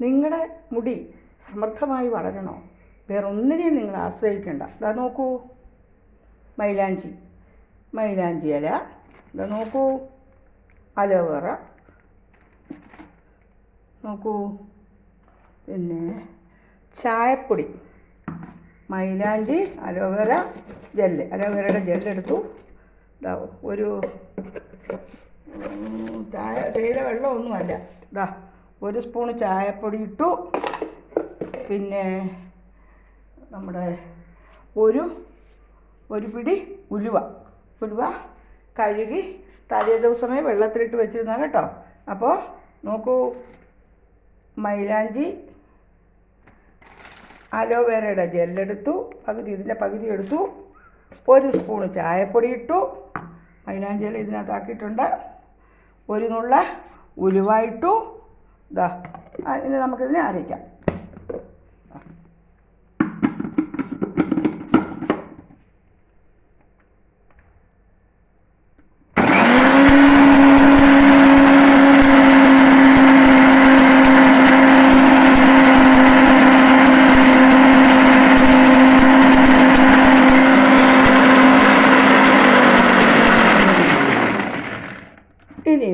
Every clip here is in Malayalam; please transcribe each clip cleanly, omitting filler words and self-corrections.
നിങ്ങളുടെ മുടി സമൃദ്ധമായി വളരണോ, വേറൊന്നിനെയും നിങ്ങൾ ആശ്രയിക്കേണ്ട. ഇതാ നോക്കൂ, മൈലാഞ്ചി ഇല. ഇതാ നോക്കൂ, അലോവേറ. നോക്കൂ, പിന്നെ ചായപ്പൊടി, മൈലാഞ്ചി, അലോവേറ ജെല്ല്. അലോവേറയുടെ ജെല്ലെടുത്തു. ഇതാ ഒരു തേയില വെള്ളമൊന്നുമല്ല, ഇതാ ഒരു സ്പൂണ് ചായപ്പൊടി ഇട്ടു. പിന്നെ നമ്മുടെ ഒരു പിടി ഉലുവ കഴുകി തലേ ദിവസമേ വെള്ളത്തിലിട്ട് വെച്ചിരുന്ന കേട്ടോ. അപ്പോൾ നോക്കൂ, മൈലാഞ്ചി, അലോവേറയുടെ ജെല്ലെടുത്തു, ഇതിൻ്റെ പകുതി എടുത്തു. ഒരു സ്പൂണ് ചായപ്പൊടി ഇട്ടു. മൈലാഞ്ചി ഇല ഇതിനകത്താക്കിയിട്ടുണ്ട്. ഒരു നുള്ള ഉലുവ ഇട്ടു. ഇതാ ഇനി നമുക്കിതിനെ അരയ്ക്കാം. ഇനി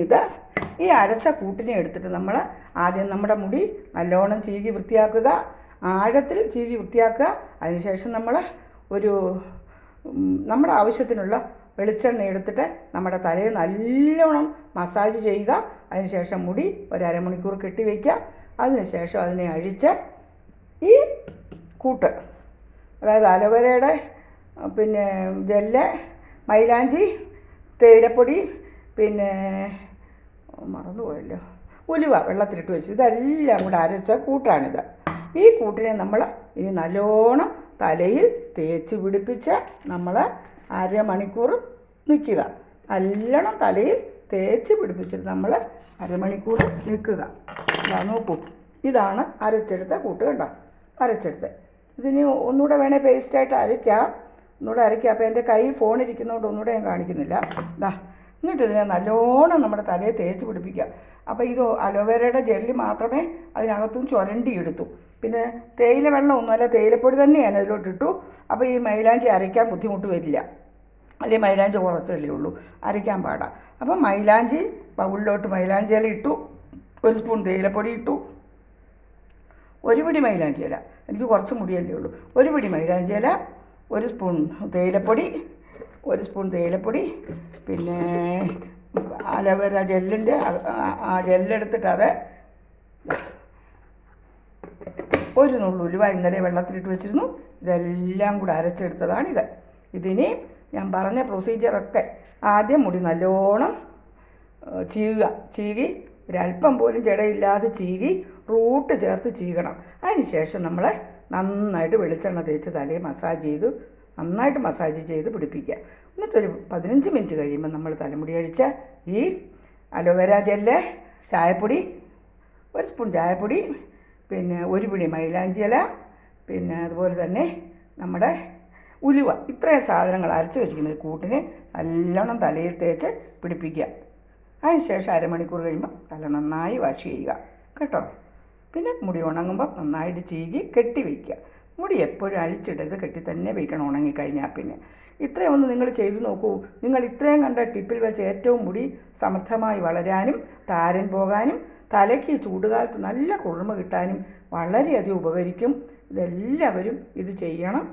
ഈ അരച്ച കൂട്ടിനെ എടുത്തിട്ട് നമ്മൾ ആദ്യം നമ്മുടെ മുടി നല്ലോണം ചീകി വൃത്തിയാക്കുക, ആഴത്തിൽ ചീകി വൃത്തിയാക്കുക. അതിനുശേഷം നമ്മൾ നമ്മുടെ ആവശ്യത്തിനുള്ള വെളിച്ചെണ്ണ എടുത്തിട്ട് നമ്മുടെ തലയിൽ നല്ലോണം മസാജ് ചെയ്യുക. അതിനുശേഷം മുടി ഒരു അരമണിക്കൂർ കെട്ടി വയ്ക്കുക. അതിനുശേഷം അതിനെ അഴിച്ച് ഈ കൂട്ട്, അതായത് അലോവേരയുടെ പിന്നെ ജെല്ല്, മൈലാഞ്ചി, തേയിലപ്പൊടി, പിന്നെ മറന്നുപോയല്ലോ, ഉലുവ വെള്ളത്തിലിട്ട് വെച്ച്, ഇതെല്ലാം കൂടെ അരച്ച കൂട്ടാണിത്. ഈ കൂട്ടിനെ നമ്മൾ ഇനി നല്ലോണം തലയിൽ തേച്ച് പിടിപ്പിച്ച് നമ്മൾ അരമണിക്കൂർ നിൽക്കുക. നല്ലോണം തലയിൽ തേച്ച് പിടിപ്പിച്ചിട്ട് നമ്മൾ അരമണിക്കൂർ നിൽക്കുക. നോക്കൂ, ഇതാണ് അരച്ചെടുത്ത കൂട്ട് കണ്ടോ, അരച്ചെടുത്ത്. ഇതിന് ഒന്നുകൂടെ വേണേൽ പേസ്റ്റായിട്ട് അരയ്ക്കാം. അപ്പോൾ എൻ്റെ കയ്യിൽ ഫോണിരിക്കുന്നതുകൊണ്ട് ഒന്നുകൂടെ ഞാൻ കാണിക്കുന്നില്ല. എന്നിട്ട് ഇതിനെ നല്ലോണം നമ്മുടെ തലയെ തേച്ച് പിടിപ്പിക്കുക. അപ്പോൾ ഇത് അലോവേരയുടെ ജെല്ല് മാത്രമേ അതിനകത്തും ചുരണ്ടിയെടുത്തു. പിന്നെ തേയില വെള്ളമൊന്നുമല്ല, തേയിലപ്പൊടി തന്നെ ഞാൻ അതിലോട്ടിട്ടു. അപ്പോൾ ഈ മൈലാഞ്ചി അരയ്ക്കാൻ ബുദ്ധിമുട്ട് വരില്ല. അല്ലെങ്കിൽ മൈലാഞ്ചി കുറച്ചല്ലേ ഉള്ളൂ, അരയ്ക്കാൻ പാടാം. അപ്പം മൈലാഞ്ചി ബൗളിലോട്ട് മൈലാഞ്ചി ഇല ഇട്ടു. ഒരു സ്പൂൺ തേയിലപ്പൊടി ഇട്ടു. ഒരു പിടി മൈലാഞ്ചി ഇല, എനിക്ക് കുറച്ച് മുടിയല്ലേ ഉള്ളൂ. ഒരു പിടി മൈലാഞ്ചി ഇല, ഒരു സ്പൂൺ തേയിലപ്പൊടി, പിന്നെ അലോവേര ജെല്ലിൻ്റെ ജെല്ലെടുത്തിട്ട് അത് ഒരു നുള്ളു ഉലുവ ഇന്നലെ വെള്ളത്തിലിട്ട് വെച്ചിരുന്നു. ഇതെല്ലാം കൂടെ അരച്ചെടുത്തതാണിത്. ഇതിനി ഞാൻ പറഞ്ഞ പ്രൊസീജിയറൊക്കെ ആദ്യം മുടി നല്ലോണം ചീകി ഒരല്പം പോലും ജടയില്ലാതെ ചീകി റൂട്ട് ചേർത്ത് ചീകണം. അതിന് ശേഷം നമ്മൾ നന്നായിട്ട് വെളിച്ചെണ്ണ തേച്ച് തലയെ നന്നായിട്ട് മസാജ് ചെയ്ത് പിടിപ്പിക്കുക. എന്നിട്ടൊരു 15 മിനിറ്റ് കഴിയുമ്പോൾ നമ്മൾ തലമുടി അഴിച്ച ഈ അലോവേര ജെല്ല്, ചായപ്പൊടി, ഒരു സ്പൂൺ ചായപ്പൊടി, പിന്നെ ഒരു പിടി മൈലാഞ്ചി ഇല, പിന്നെ അതുപോലെ തന്നെ നമ്മുടെ ഉലുവ, ഇത്രയും സാധനങ്ങൾ അരച്ച് വെച്ചിരിക്കുന്നത് കൂട്ടിന് നല്ലോണം തലയിൽ തേച്ച് പിടിപ്പിക്കുക. അതിനുശേഷം അരമണിക്കൂർ കഴിയുമ്പോൾ തല നന്നായി വാഷ് ചെയ്യുക കേട്ടോ. പിന്നെ മുടി ഉണങ്ങുമ്പോൾ നന്നായിട്ട് ചീകി കെട്ടി വയ്ക്കുക. മുടി എപ്പോഴും അഴിച്ചിടരുത്, കെട്ടി തന്നെ വയ്ക്കണം ഉണങ്ങിക്കഴിഞ്ഞാൽ. പിന്നെ ഇത്രയൊന്ന് നിങ്ങൾ ചെയ്തു നോക്കൂ. നിങ്ങൾ ഇത്രയും കണ്ട ടിപ്പിൽ വെച്ച് ഏറ്റവും മുടി സമൃദ്ധമായി വളരാനും താരൻ പോകാനും തലയ്ക്ക് ചൂടുകാലത്ത് നല്ല കുളിർമ കിട്ടാനും വളരെയധികം ഉപകരിക്കും. ഇതെല്ലാവരും ഇത് ചെയ്യണം.